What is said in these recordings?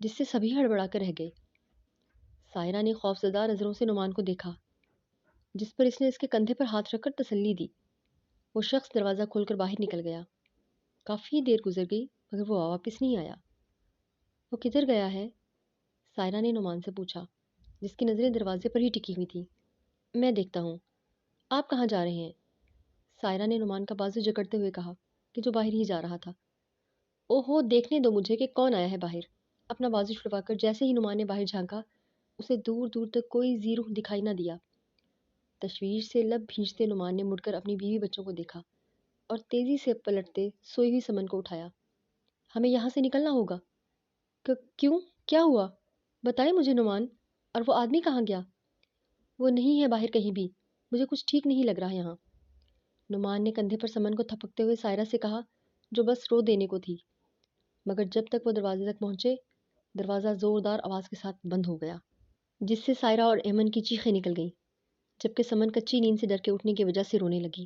جس سے سبھی ہڑبڑا کر رہ گئے۔ سائرہ نے خوفزدہ نظروں سے نعمان کو دیکھا، جس پر اس نے اس کے کندھے پر ہاتھ رکھ کر تسلی دی۔ وہ شخص دروازہ کھول کر باہر نکل گیا۔ کافی دیر گزر گئی مگر وہ واپس نہیں آیا۔ وہ کدھر گیا ہے؟ سائرہ نے نعمان سے پوچھا، جس کی نظریں دروازے پر ہی ٹکی ہوئی تھیں۔ میں دیکھتا ہوں۔ آپ کہاں جا رہے ہیں؟ سائرہ نے نعمان کا بازو جکڑتے ہوئے کہا کہ جو باہر ہی جا رہا تھا۔ اوہو، دیکھنے دو مجھے کہ کون آیا ہے باہر۔ اپنا بازو چھڑوا کر جیسے ہی نعمان نے باہر جھانکا، اسے دور دور تک کوئی زی روح دکھائی نہ دیا۔ تشویش سے لب بھینچتے نعمان نے مڑ کر اپنی بیوی بچوں کو دیکھا اور تیزی سے پلٹتے سوئی ہوئی سمن کو اٹھایا۔ ہمیں یہاں سے نکلنا ہوگا۔ کیوں؟ کیا ہوا؟ بتائیں مجھے نعمان، اور وہ آدمی کہاں گیا؟ وہ نہیں ہے باہر کہیں بھی، مجھے کچھ ٹھیک نہیں لگ رہا یہاں۔ نعمان نے کندھے پر سمن کو تھپکتے ہوئے سائرہ سے کہا، جو بس رو دینے کو تھی، مگر جب تک وہ دروازے تک پہنچے، دروازہ زوردار آواز کے ساتھ بند ہو گیا، جس سے سائرہ اور ایمن کی چیخیں نکل گئیں، جبکہ سمن کچی نیند سے ڈر کے اٹھنے کی وجہ سے رونے لگی۔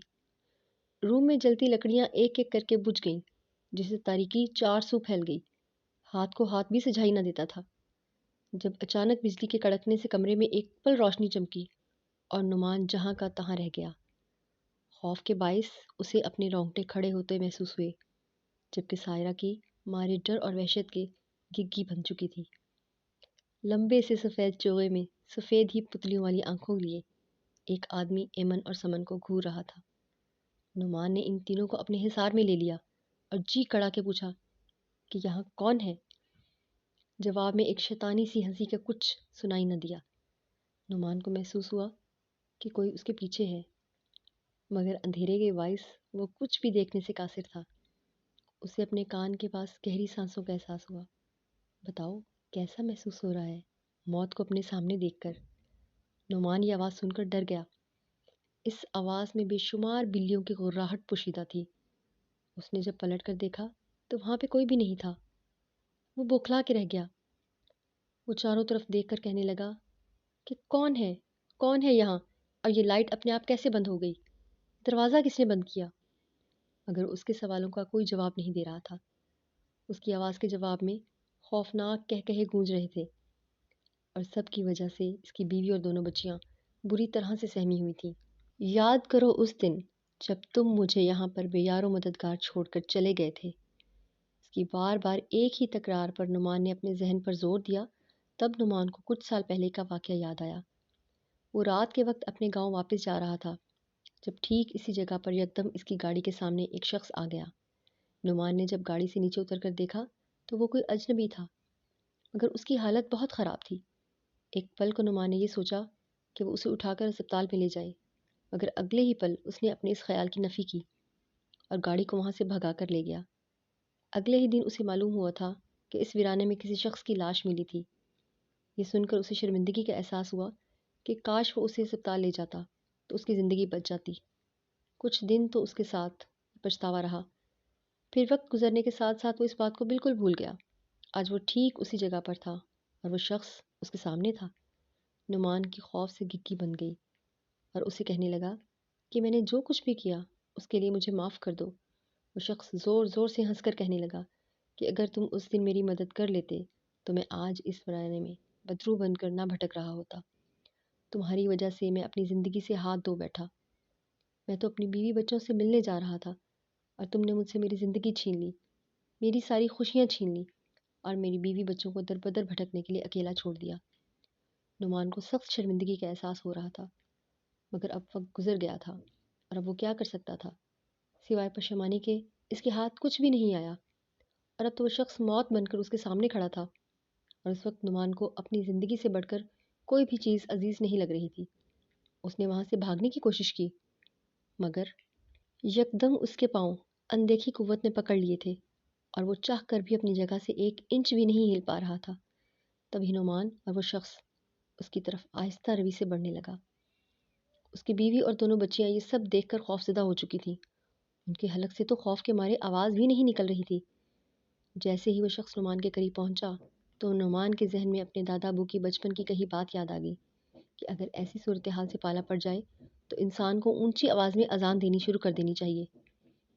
روم میں جلتی لکڑیاں ایک ایک کر کے بجھ گئیں، جس سے تاریکی چار سو پھیل گئی، ہاتھ کو ہاتھ بھی سجھائی نہ دیتا تھا۔ جب اچانک بجلی کے کڑکنے سے کمرے میں ایک پل روشنی چمکی اور نعمان جہاں کا تہاں رہ گیا۔ خوف کے باعث اسے اپنے رونگٹے کھڑے ہوتے محسوس ہوئے، جبکہ سائرہ کی مارے ڈر اور وحشت کے گگی بن چکی تھی۔ لمبے سے سفید چوغے میں سفید ہی پتلیوں والی آنکھوں لیے ایک آدمی ایمن اور سمن کو گھور رہا تھا۔ نعمان نے ان تینوں کو اپنے حصار میں لے لیا اور جی کڑا کے پوچھا کہ یہاں کون ہے؟ جواب میں ایک شیطانی سی ہنسی کا کچھ سنائی نہ دیا۔ نعمان کو محسوس ہوا کہ کوئی اس کے پیچھے ہے، مگر اندھیرے کے باعث وہ کچھ بھی دیکھنے سے قاصر تھا۔ اسے اپنے کان کے پاس گہری سانسوں کا احساس ہوا۔ بتاؤ، کیسا محسوس ہو رہا ہے موت کو اپنے سامنے دیکھ کر؟ نعمان یہ آواز سن کر ڈر گیا۔ اس آواز میں بے شمار بلیوں کی غراہٹ پوشیدہ تھی۔ اس نے جب پلٹ کر دیکھا تو وہاں پہ کوئی بھی نہیں تھا۔ وہ بوکھلا کے رہ گیا۔ وہ چاروں طرف دیکھ کر کہنے لگا کہ کون ہے یہاں، اور یہ لائٹ اپنے آپ کیسے بند ہو گئی؟ دروازہ کس نے بند کیا؟ مگر اس کے سوالوں کا کوئی جواب نہیں دے رہا تھا۔ اس کی آواز کے جواب میں خوفناک کہے گونج رہے تھے، اور سب کی وجہ سے اس کی بیوی اور دونوں بچیاں بری طرح سے سہمی ہوئی تھیں۔ یاد کرو اس دن جب تم مجھے یہاں پر بے یار و مددگار چھوڑ کر چلے گئے تھے۔ اس کی بار بار ایک ہی تکرار پر نعمان نے اپنے ذہن پر زور دیا۔ تب نعمان کو کچھ سال پہلے کا واقعہ یاد آیا۔ وہ رات کے وقت اپنے گاؤں واپس جا رہا تھا، جب ٹھیک اسی جگہ پر یکدم اس کی گاڑی کے سامنے ایک شخص آ گیا۔ نعمان نے جب گاڑی سے نیچے اتر کر دیکھا تو وہ کوئی اجنبی تھا، مگر اس کی حالت بہت خراب تھی۔ ایک پل کو نعمان نے یہ سوچا کہ وہ اسے اٹھا کر اسپتال میں لے جائے، مگر اگلے ہی پل اس نے اپنے اس خیال کی نفی کی اور گاڑی کو وہاں سے بھگا کر لے گیا۔ اگلے ہی دن اسے معلوم ہوا تھا کہ اس ویرانے میں کسی شخص کی لاش ملی تھی۔ یہ سن کر اسے شرمندگی کا احساس ہوا کہ کاش وہ اسے اسپتال لے جاتا تو اس کی زندگی بچ جاتی۔ کچھ دن تو اس کے ساتھ پچھتاوا رہا، پھر وقت گزرنے کے ساتھ ساتھ وہ اس بات کو بالکل بھول گیا۔ آج وہ ٹھیک اسی جگہ پر تھا اور وہ شخص اس کے سامنے تھا۔ نعمان کی خوف سے گگی بن گئی اور اسے کہنے لگا کہ میں نے جو کچھ بھی کیا اس کے لیے مجھے معاف کر دو۔ وہ شخص زور زور سے ہنس کر کہنے لگا کہ اگر تم اس دن میری مدد کر لیتے تو میں آج اس ویرانے میں بدرو بن کر نہ بھٹک رہا ہوتا۔ تمہاری وجہ سے میں اپنی زندگی سے ہاتھ دھو بیٹھا۔ میں تو اپنی بیوی بچوں سے ملنے جا رہا تھا اور تم نے مجھ سے میری زندگی چھین لی، میری ساری خوشیاں چھین لی اور میری بیوی بچوں کو در بدر بھٹکنے کے لیے اکیلا چھوڑ دیا۔ نعمان کو سخت شرمندگی کا احساس ہو رہا تھا، مگر اب وقت گزر گیا تھا اور اب وہ کیا کر سکتا تھا؟ سوائے پشیمانی کے اس کے ہاتھ کچھ بھی نہیں آیا، اور اب تو وہ شخص موت بن کر اس کے سامنے کھڑا تھا، اور اس وقت نعمان کو اپنی زندگی سے بڑھ کر کوئی بھی چیز عزیز نہیں لگ رہی تھی۔ اس نے وہاں سے بھاگنے کی کوشش کی، مگر یکدم اس کے پاؤں اندیکھی قوت نے پکڑ لیے تھے اور وہ چاہ کر بھی اپنی جگہ سے ایک انچ بھی نہیں ہل پا رہا تھا۔ تبھی نعمان اور وہ شخص اس کی طرف آہستہ روی سے بڑھنے لگا۔ اس کی بیوی اور دونوں بچیاں یہ سب دیکھ کر خوفزدہ ہو چکی تھیں۔ ان کے حلق سے تو خوف کے مارے آواز بھی نہیں نکل رہی تھی۔ جیسے ہی وہ شخص نعمان کے قریب پہنچا تو نعمان کے ذہن میں اپنے دادا ابو کی بچپن کی کہی بات یاد آ گئی کہ اگر ایسی صورتحال سے پالا پڑ جائے تو انسان کو اونچی آواز میں اذان دینی شروع کر دینی چاہیے،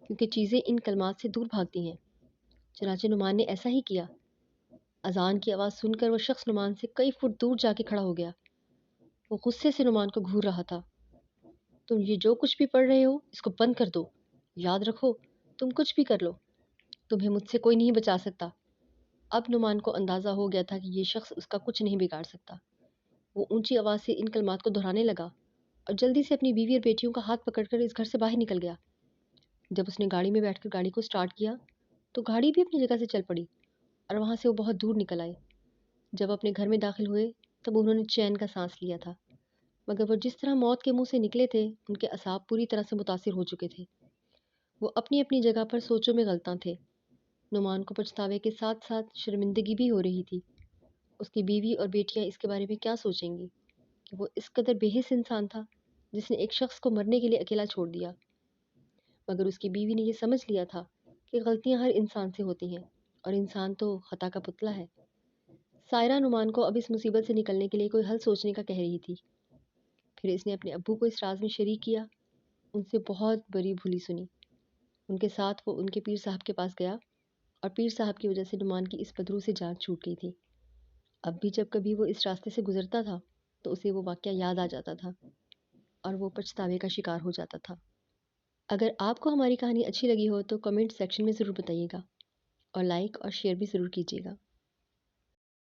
کیونکہ چیزیں ان کلمات سے دور بھاگتی ہیں۔ چنانچہ نعمان نے ایسا ہی کیا۔ اذان کی آواز سن کر وہ شخص نعمان سے کئی فٹ دور جا کے کھڑا ہو گیا۔ وہ غصے سے نعمان کو گھور رہا تھا۔ تم یہ جو کچھ بھی پڑھ رہے ہو اس کو بند کر دو۔ یاد رکھو تم کچھ بھی کر لو تمہیں مجھ سے کوئی نہیں بچا سکتا۔ اب نعمان کو اندازہ ہو گیا تھا کہ یہ شخص اس کا کچھ نہیں بگاڑ سکتا۔ وہ اونچی آواز سے ان کلمات کو دہرانے لگا اور جلدی سے اپنی بیوی اور بیٹیوں کا ہاتھ پکڑ کر اس گھر سے باہر نکل گیا۔ جب اس نے گاڑی میں بیٹھ کر گاڑی کو سٹارٹ کیا تو گاڑی بھی اپنی جگہ سے چل پڑی اور وہاں سے وہ بہت دور نکل آئے۔ جب اپنے گھر میں داخل ہوئے تب انہوں نے چین کا سانس لیا تھا، مگر وہ جس طرح موت کے منہ سے نکلے تھے ان کے اعصاب پوری طرح سے متاثر ہو چکے تھے۔ وہ اپنی اپنی جگہ پر سوچوں میں غلطاں تھے۔ نعمان کو پچھتاوے کے ساتھ ساتھ شرمندگی بھی ہو رہی تھی۔ اس کی بیوی اور بیٹیاں اس کے بارے میں کیا سوچیں گی کہ وہ اس قدر بے حس انسان تھا جس نے ایک شخص کو مرنے کے لیے اکیلا چھوڑ دیا۔ مگر اس کی بیوی نے یہ سمجھ لیا تھا کہ غلطیاں ہر انسان سے ہوتی ہیں اور انسان تو خطا کا پتلا ہے۔ سائرہ نعمان کو اب اس مصیبت سے نکلنے کے لیے کوئی حل سوچنے کا کہہ رہی تھی۔ پھر اس نے اپنے ابو کو اس راز میں شریک کیا، ان سے بہت بڑی بھولی سنی۔ ان کے ساتھ وہ ان کے پیر صاحب کے پاس گیا اور پیر صاحب کی وجہ سے نعمان کی اس بدرو سے جان چھوٹ گئی تھی۔ اب بھی جب کبھی وہ اس راستے سے گزرتا تھا تو اسے وہ واقعہ یاد آ جاتا تھا اور وہ پچھتاوے کا شکار ہو جاتا تھا۔ اگر آپ کو ہماری کہانی اچھی لگی ہو تو کمنٹ سیکشن میں ضرور بتائیے گا اور لائک اور شیئر بھی ضرور کیجیے گا۔